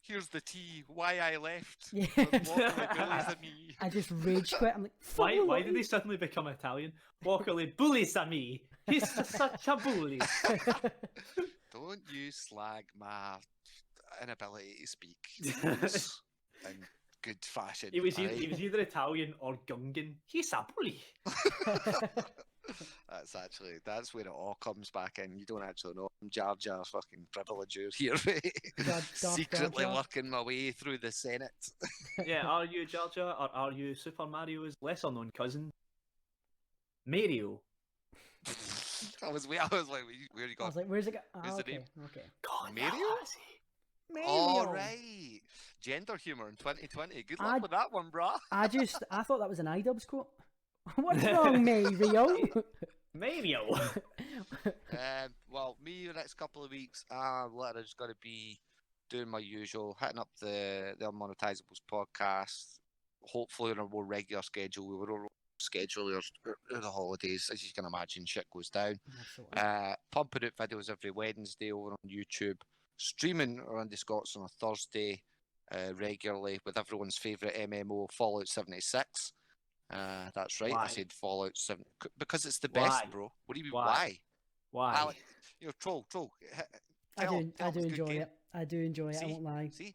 Here's the tea. Why I left. Yeah. Walkerly bullies at me. I just rage quit. I'm like, Why "Fuck why you." did he suddenly become Italian? Walkerly bullies at me. He's such a bully. Don't you slag my inability to speak words in good fashion. He was alright? either Italian or Gungan. He's a bully. That's where it all comes back in. You don't actually know. I'm Jar Jar fucking privileger here, Darth secretly Jar Jar. working my way through the Senate. Yeah, are you Jar Jar or are you Super Mario's lesser known cousin, Mario? I was like, where you I got? was like, where's it go? Who's the Okay, name? okay. Mario? Mario. All right. Gender humor in 2020. Good luck with that one, brah. I thought that was an iDubbbz quote. What's wrong, Mario? Mario. Well, me the next couple of weeks, I'm literally just going to be doing my usual, hitting up the Unmonetizables podcast. Hopefully on a more regular schedule. We were on schedule or the holidays, as you can imagine, shit goes down. Absolutely. Pumping out videos every Wednesday over on YouTube, streaming around the Scots on a Thursday regularly with everyone's favourite MMO, Fallout 76. That's right. Why? I said Fallout 7 because it's the best, Why? bro. What do you mean? Why? Why? Why? Troll. I do enjoy it. I do enjoy it. See? I won't lie. See?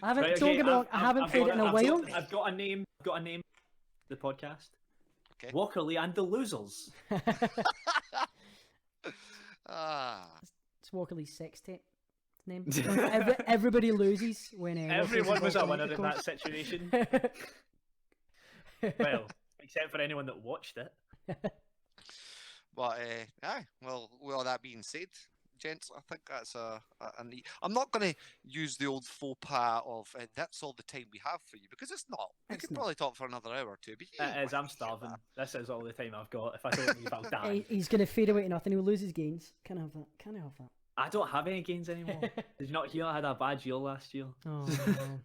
I haven't. Right, Don't okay, get me wrong. I haven't played it in a while. I've got a name. The podcast. Okay. Walkerly and the Losers. It's Walkerly's sex tape. Name. Everybody loses when Everyone was a Walkerly winner in that goes. situation. Well, except for anyone that watched it. But well, with all that being said, gents, I think that's a neat. I'm not going to use the old faux pas of that's all the time we have for you because it's not. We It's could not. probably talk for another hour or two. But It is. I'm starving. This is all the time I've got. If I don't leave, I'll die. He's going to fade away to nothing. He'll lose his gains. Can I have that? Can I have that? I don't have any gains anymore. Did you not hear I had a bad year last year? Oh no.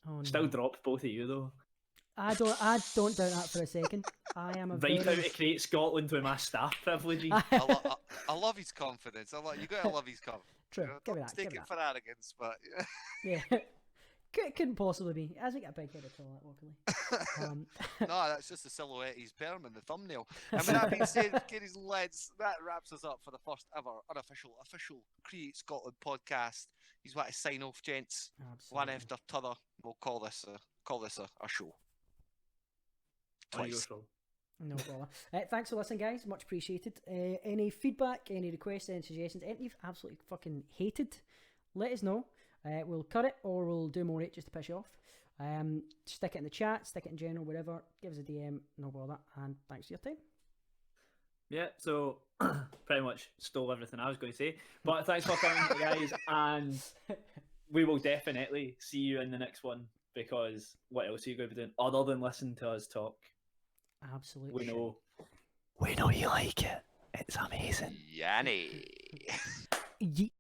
Oh, Still no. dropped both of you though. I don't doubt that for a second. I am a Right out very... to create Scotland with my staff privileges. I love his confidence. You gotta love his confidence. True. Give me Don't that. take Give me it that. for arrogance, but Yeah. Couldn't possibly be. He hasn't got a big head at all, that Walkerly. no, that's just the silhouette he's perm in the thumbnail. And with that being said, ladies and lads, that wraps us up for the first ever official Create Scotland podcast. He's about to sign off, gents. One Absolutely. after t'other. We'll call this a show. Twice. No bother. Thanks for listening, guys. Much appreciated. Any feedback, any requests, any suggestions, anything you've absolutely fucking hated, let us know. We'll cut it or we'll do more it just to piss you off. Stick it in the chat, stick it in general, whatever. Give us a DM, no bother. And thanks for your time. Yeah, so pretty much stole everything I was going to say. But thanks for coming, guys, and we will definitely see you in the next one because what else are you going to be doing other than listen to us talk? Absolutely. We know you like it. It's amazing. Yanni. Yeet.